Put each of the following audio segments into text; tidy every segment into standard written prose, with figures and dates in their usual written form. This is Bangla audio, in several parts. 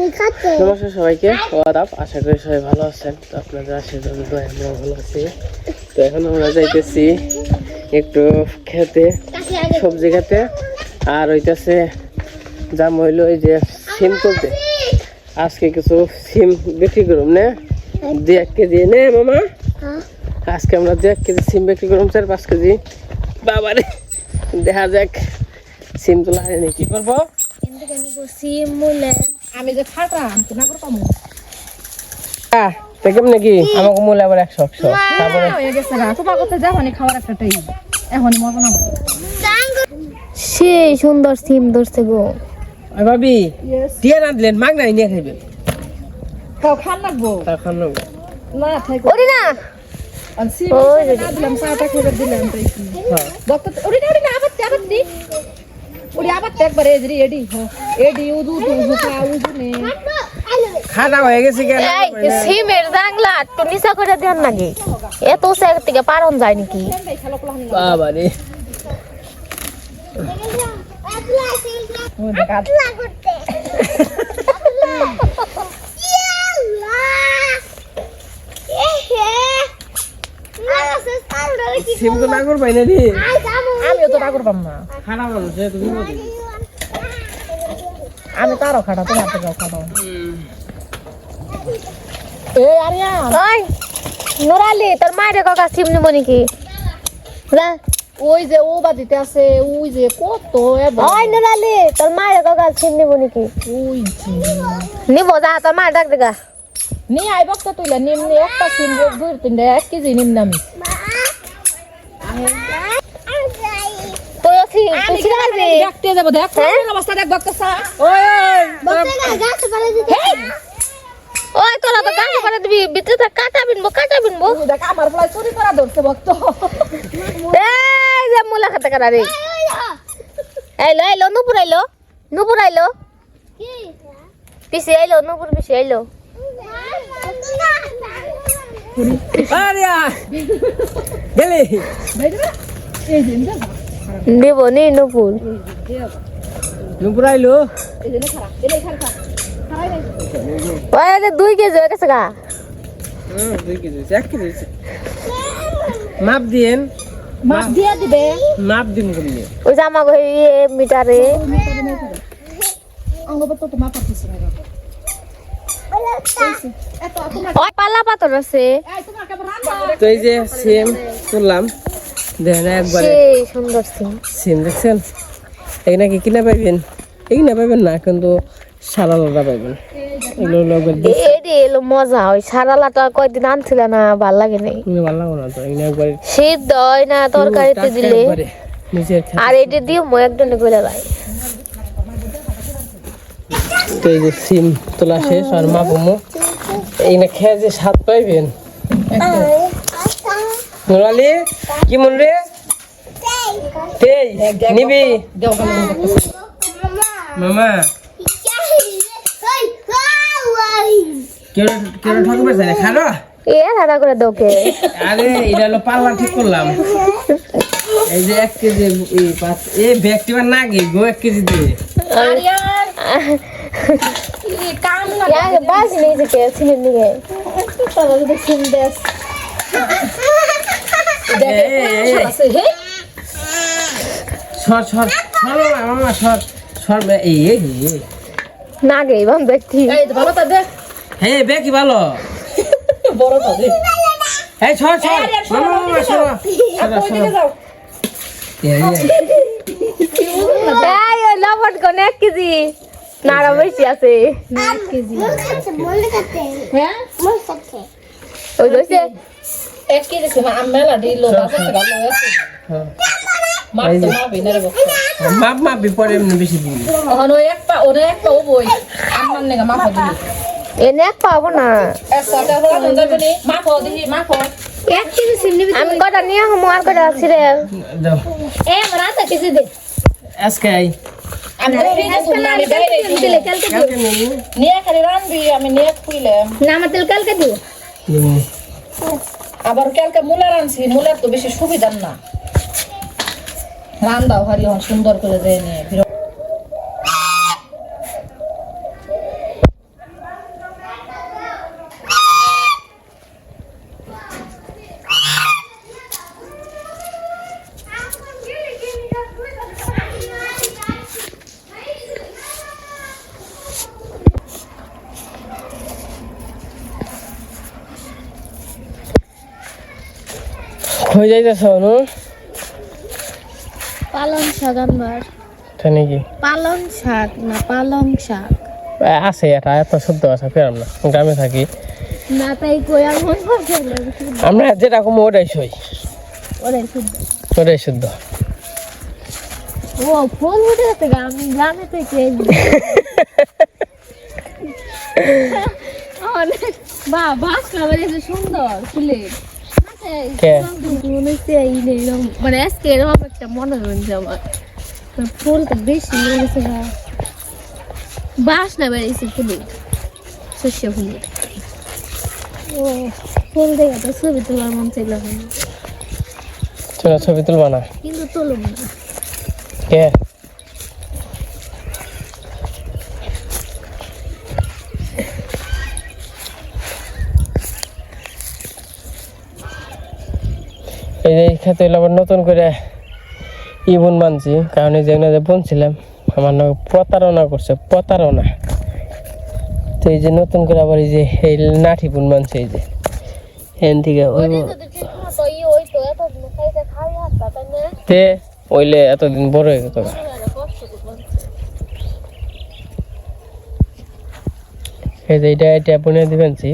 নমস্কার সবাইকে, আদাব। আশা করি সবাই ভালো আছেন। তো আপনাদের আশীর্বাদ আমরা ভালো আছি। তো এখন আমরা যাইতেছি একটু খেতে, সবজি খেতে। আর হইতেছে যা মইল ওই যে সিম তুলতে। আজকে কিছু সিম বিক্রি করুম না, 2-1 কেজি নে মামা। আজকে আমরা 2-1 কেজি সিম বিক্রি করুম, 4-5 কেজি। বাবারে দেখা যাক সিম তোলা হয় কি করবো। সিম মুলে আমি যে খাটাম কিনা করতাম কেমন কি আমাকে মূল আবার 100 তারপরে হয়ে গেছে না তোমার কথা যখনই খাওয়ার একটা টাইম এখনই মজা না সেই সুন্দর সিম ধরছে গো ভাবি দিয়ে না দিলেন মাগ নাই নিয়ে খাইবেন তাও খান লাগবো না থাকো ওরে না আর সিম না দিলাম চাটা খেয়ে দিলাম তাই কি ডক্টর ওরে না আবার দি ওরে আবার একবার এডি এডি এডি উদু খা উদু নে খানা হয়ে গেছে কেন এই সিমের জাংলা একটু নিচা করে দেন নাকি এত সাইড থেকে পারন যায় নাকি বাবা রে সিম তো না করবাই না রে আমিও তো না করবাম না খানা মানুষ তুমি আমি তারও খাটা তোমার থেকে খাটা এ আরিয়া ওই নুরালি তোর মায়ের কাকা সিম নিব নাকি যা ওই যে ও বাদিতে আছে ওই যে কত ওই নুরালি তোর মায়ের কাকা সিম নিব নাকি ওই নিব যা তোর মায়ের ডাক দেখা নি আই বক্তা তুইলা নিম্নে একটা সিম 2-3 1 কেজি নিম্নে আমি তুই সিম তুই ছিড়াবি দেখতে যাব দেখ অবস্থা দেখ বক্তা ওই ওই তোরা তো গাছ করে দিবি ভিতরে কাটা বিনবো দেখ আমার প্রায় চুরি করা ধরছে বক্ত এই যে মুলা খাতে কাটা রে এলো নুপুর আইলো কি পিছে আইলো নুপুর পিছে আইলো আরিয়া গেলে এই যে দিব নি নুপুর নুপুর আইলো এই যে খারাপ এলে খারাপ ওই 2 কেজি হয়ে গেছে গা 2 কেজি 1 কেজি মাপ দিয়েন মাছ দিয়ে দিবে মাপ দিন কমনি ওই জামা গো মিটারে অঙ্গপত্র তো মাপ করতেছ না এত তোমার ওই পাল্লা পাথর আছে এই তোমার কেমন রান্না তো এই যে সিম তুললাম দেখেন একবারে সেই সুন্দর সিম দেখছেন এই নাকি কিনা পাইবেন এই না পাইবেন না কিন্তু সারা লাদা পাইবেন এগুলো একবার এলো মজা ওই সারালাটা কয়দিন আনছিল না ভাল লাগে নাই ভালো লাগো না তো এই না একবার সিদ্ধ হয় না তরকারিতে দিলে নিজের আর এটা দিয়ে মই একজনে করে লাই তো এই যে সিম তোলা শেষ আর মাপমো এই না খেয়ে যে স্বাদ পাইবেন নুরালি কি মন রে তেই নিবি মামা কেউ ঠকবে চাই না খানো এ দাদা করে দোকে আরে এটা হলো পাল্লা ঠিক করলাম এই যে 1 কেজি এই 5 এই ব্যক্তিবা না গে গো 1 কেজি দিয়ে আরিয়ান এই কাম না यार बाज नहीं से कैसे नहीं है তাহলে যদি সিম দেস আছে হে সর মামা সর এই ना गई बम बैठी এই তো ভালো তা দেখ হে বে কি ভালো বড় তা দেখ এই সর মামা সর ওইদিকে যাও এই ওই লবণ কোন 1 কেজি নাড়া বেশি আছে 1 কেজি হ্যাঁ ওই দইছে 1 কেজি সে মেলা দিলো বাসা থেকে ভালো আছে মাপ তো মাপি না রে বক্তা মাপ বিপরে এমনি বেশি দিবি ওনো এক পা ও বই আমার নেগা মাপ দিবি এনে এক পাবো না একসাথে হলো যাবে নি মাপ দিহি মাপ 1 কেজি সিম নিবি আমি কটা নিয়ে হমু আর কটা আছে রে দাও এ রাতে কেজি দে আজকে আই আমি ফ্রিজে তুলনানি বাইরে দিলে কালকে নিয়ে খালি রানবি আমি নিয়ে খুইলাম না আমার তেল কালকে দিও আবার কালকে মুলা রানছি মুলার তো বেশি সুবিধা না রান্দাও হারি সুন্দর করে দেয় নিয়ে হয়ে যাইতেছে অনু পালং শাক আনবার তাই নাকি পালং শাক না পালং শাক আছে এটা এত শুদ্ধ আছে ফেরাম না গ্রামে থাকি না তাই কই আমার আমরা যেরকম ওটাই সই ওরে শুদ্ধ ওটাই শুদ্ধ ও ফুল উঠে গেছে আমি গ্রামে থেকে বাহ বাসটা মানে সুন্দর ফুলের মনে হচ্ছে মানে আজকে এরকম একটা মনে হচ্ছে আমার ফুলটা বেশি মনে হচ্ছে বাস না বেরিয়েছে ফুলের শস্য ফুলের ও ফুল দেখে তো ছবি তোলার মন চাইল তোরা ছবি তুলবা না কিন্তু তুলব না কে এই যে খেতে হইলে আবার নতুন করে বুন মানছি কারণ এই যে বুনছিলাম আমার না প্রতারণা করছে প্রতারণা তো এই যে নতুন করে আবার এই যে এই নাঠি বুন মানছে এই যে এন থেকে তে ওইলে এতদিন বড় হয়ে গেত এই যে এটা বুনে দিবেনছি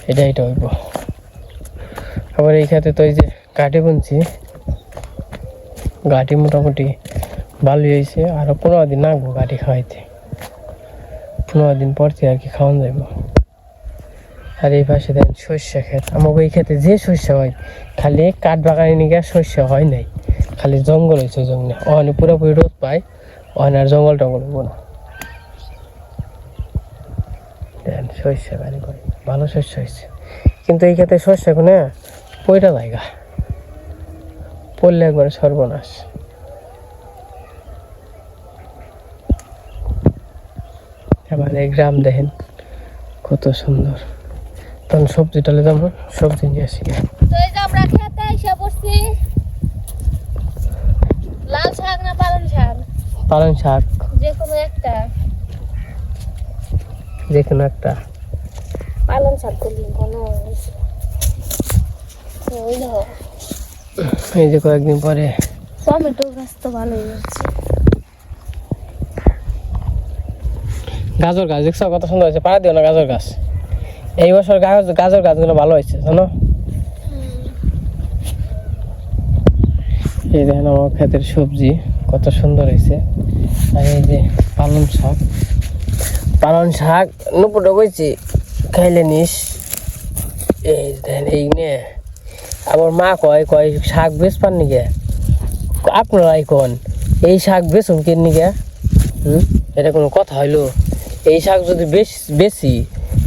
এটা হইব আবার এই খাতে তো এই যে গাঠি বুনছি গাঠি মোটামুটি ভালোই হয়েছে আরো 15 দিন লাগবো গাঠি খাওয়াইতে 15 দিন পর থেকে আর কি খাওয়ান যাইব আর এই পাশে দেন সর্ষে ক্ষেত আমাকে এই ক্ষেতে যে সর্ষে হয় খালি কাঠ বাগানে নিয়ে সর্ষে হয় নাই খালি জঙ্গল হয়েছে জঙ্গলে ওখানে পুরোপুরি রোদ পায় ওখানে আর জঙ্গল টঙ্গল হইব না দেন সর্ষে বাড়ি করে ভালো শস্য হয়েছে কিন্তু এই ক্ষেত্রে শস্য কোনে পয়টা জায়গা পড়লে একবারে সর্বনাশ এবার এই গ্রাম দেখেন কত সুন্দর তখন সবজি টালে যেমন সবজি নিয়ে আসি তো এই যে আমরা খেতে এসে পড়ছি লাল শাক না পালং শাক পালং শাক যে কোনো একটা পালং শাক করলি কোনো এই যে কয়েকদিন পরে টমেটো গাছ তো ভালোই হচ্ছে গাজর গাছ দেখছো কত সুন্দর হয়েছে পাড়া দিও না গাজর গাছ এই বছর গাজর গাছগুলো ভালো হয়েছে জানো এই দেখেন আমার ক্ষেতের সবজি কত সুন্দর হয়েছে আর এই যে পালং শাক নুপুরটা কইছি খাইলে নিস এই দেখেন এই নে আমার মা কয় শাক বেশ পান নিকে আপনারাই কোন এই শাক বেচুন কিন নিকে এটা কোনো কথা হইলো এই শাক যদি বেশি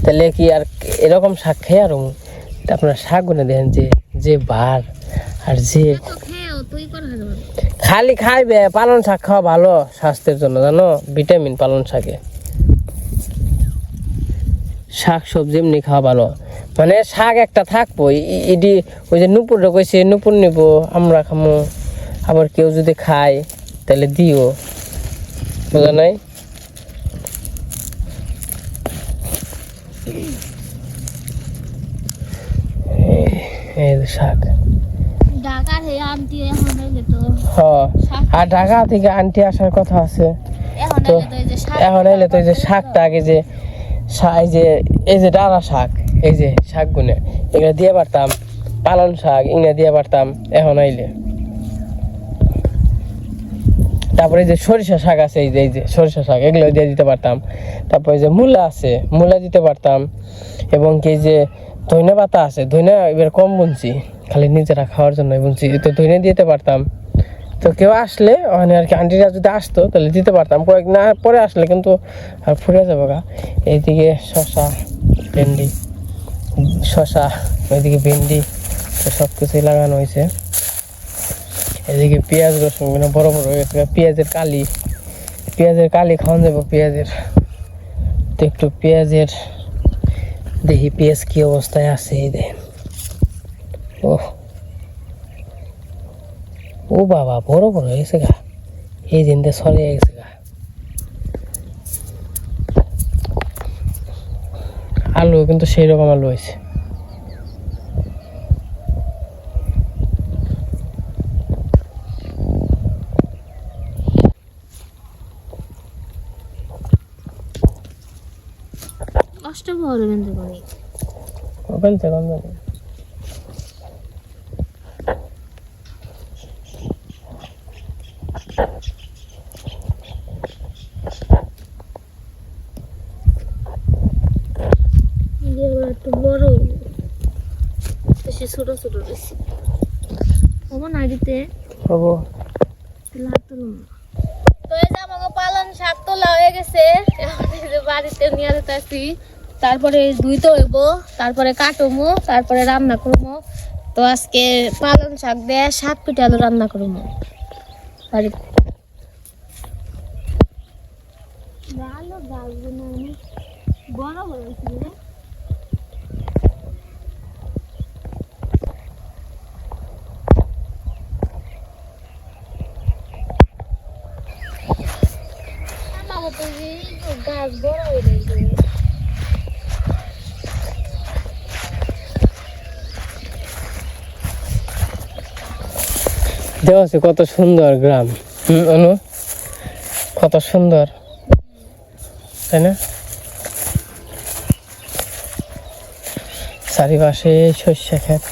তাহলে কি আর এরকম শাক খেয়ে আর আপনার শাক গুনে দেখেন যে বার আর যে খালি খাইবে পালং শাক খাওয়া ভালো স্বাস্থ্যের জন্য জানো ভিটামিন পালং শাকে শাক সবজি এমনি খাওয়া ভালো মানে শাক একটা থাকবো এটি ওই যে নুপুরটা কইছে নুপুর নিব আমরা খামো আবার কেউ যদি খায় তাহলে দিও বোঝা নাই এই শাক ঢাকা থেকে আনটি এখন হইলে তো আর ঢাকা থেকে আনটি আসার কথা আছে এখন এলে তো এই যে শাকটা আগে যে এই যে ডালা শাক এই যে শাক গুনে এগুলো দিয়ে পারতাম পালং শাক ইংনা দিয়ে পারতাম এখন আইলে তারপরে এই যে সরিষা শাক আছে এই যে সরিষা শাক এগুলো দিয়ে দিতে পারতাম তারপরে যে মূলা আছে মূলা দিতে পারতাম এবং কি যে ধনে পাতা আছে ধনে এবার কম বুনছি খালি নিজেরা খাওয়ার জন্য বুনছি তো ধনে দিতে পারতাম তো কেউ আসলে ওখানে আর কি আন্টিরা যদি আসতো তাহলে দিতে পারতাম কয়েক না পরে আসলে কিন্তু আর ফুরে যাবো গা এইদিকে শশা ওইদিকে ভেন্ডি তো সব কিছুই লাগানো হয়েছে এদিকে পেঁয়াজ রসুন বড় বড় হয়ে গেছে পেঁয়াজের কালি খাওয়ান যাবো পেঁয়াজের তো একটু পেঁয়াজের দেখি পেঁয়াজ কি অবস্থায় আছে এই দেখেন ও বাবা বড় বড় হয়েছে গা এই দিনটা সরে গেছে গা আলু কিন্তু সেই রকম আলু হয়েছে অষ্টপ্রহরে বেঁধে করি ওখান থেকে জানি একটু বড় বেশি ছোট ছোট বেশি হবো না দিতে হবো লাভ তুলুন তো এই যে আমাকে পালন শাক তোলা হয়ে গেছে এখন এই যে বাড়িতে নিয়ে যেতেছি তারপরে ধুইতে হইব তারপরে কাটবো তারপরে রান্না করবো তো আজকে পালন শাক দিয়ে শাক পিঠে আলু রান্না করবো বাড়িতে ভালো গাছগুলো বড় বড় ছিল গাছ বড় হয়ে গেছে দেখো কত সুন্দর গ্রাম অনু কত সুন্দর তাই না চারিপাশে সরিষা ক্ষেত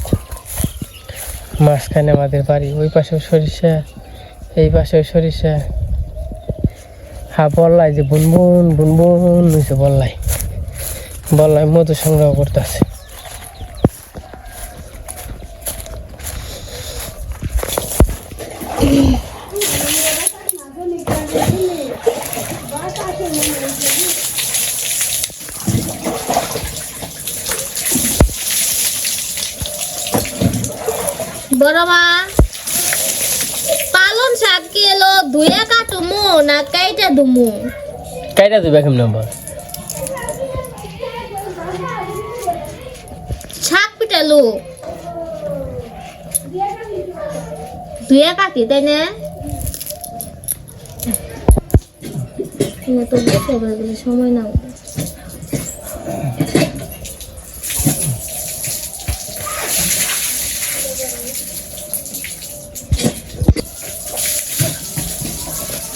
মাঝখানে আমাদের বাড়ি ওই পাশেও সরিষা এই পাশেও সরিষা হ্যাঁ বললাই যে বুনবুন বুনবুন হয়েছে বললাই মধু সংগ্রহ করতেছে বড় মা পালন শাক কি এলো ধুয়ে কাটুমু না কাইটা দুমু কাইটা দিবে কেমন নম্বর শাক পিটালু ধুয়ে কাটি তাই না তো বসে গেলে সময় না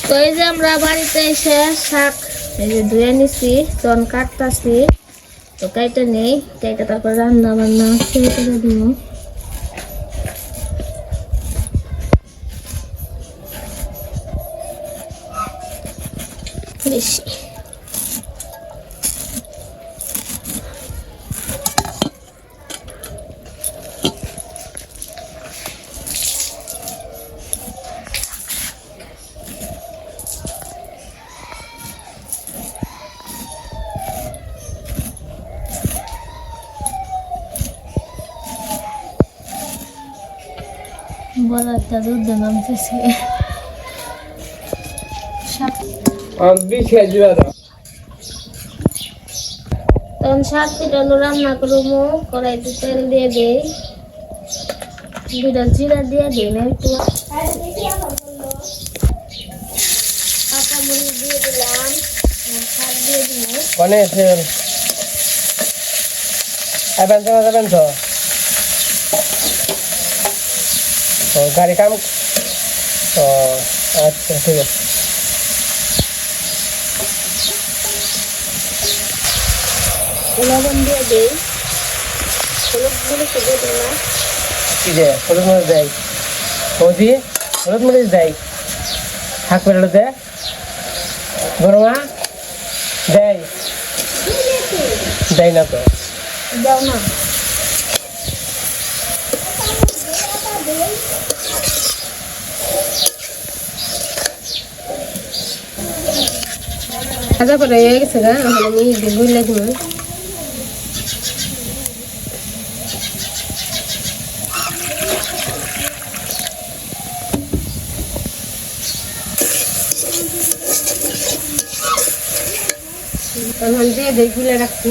তো এই যে আমরা বাড়িতে এসে শাক এই যে ধুয়ে নিছি তখন কাটতাছি তো কাইটা নেই কাইটা তারপর রান্না বান্না শুরু করে দিব বেশি বড় একটা দুধ নামতেছে তখন শাক পিঠা রান্না করবো কড়াইতে তেল দিয়ে দেই দুটা জিরা দিয়ে দিই না একটু কাঁচা মরিচ দিয়ে দিলাম শাক দিয়ে দিব অনেক যাবেন তো গাড়ি কাম ও আচ্ছা ঠিক আছে লবণ দিয়ে দিই হলুদ মরিচ দিয়ে দিলাম কি যে হলুদ মরিচ দেয় বৌদি হলুদ মরিচ দেয় শাক পেটালো দে গরমা দেয় দেয় না তো দাও না ভাজা করে হয়ে গেছে গা এখন আমি গুইলা দিব এখন দিয়ে দেই গুলে রাখছি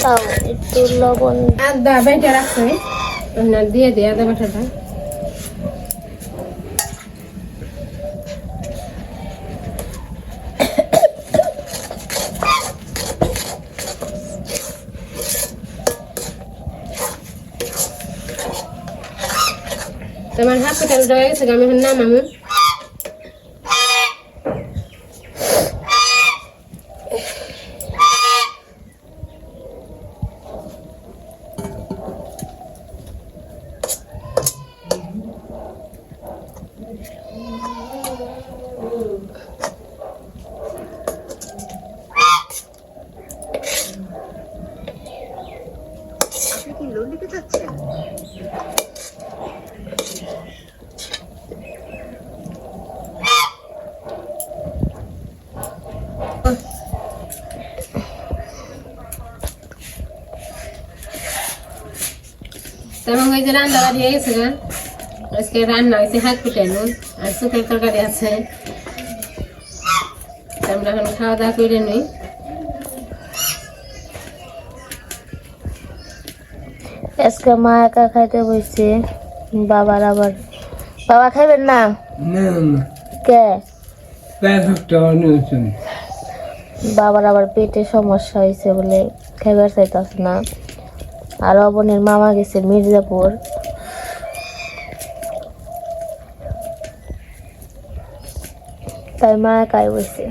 তাও একটু লবণ আদা বেটে রাখছে না দিয়ে দে আদা বাটাটা তোমার হাত পেটাল হয়ে গেছে আমি এখন নামাবো তেমন হয়ে যে রান্না বাড়ি হয়ে গেছে গা আজকে রান্না হয়েছে হাত পিটানো আর শুকের তরকারি আছে আমরা এখন খাওয়া দাওয়া করে নিই আজকে মা একা খাইতে বসছে বাবার আবার বাবা খাইবেন না কে বাবার আবার পেটে সমস্যা হয়েছে বলে খাইবার চাইতেছে না আর বোনের মামা গেছে মির্জাপুর তাই মা একাই বসছে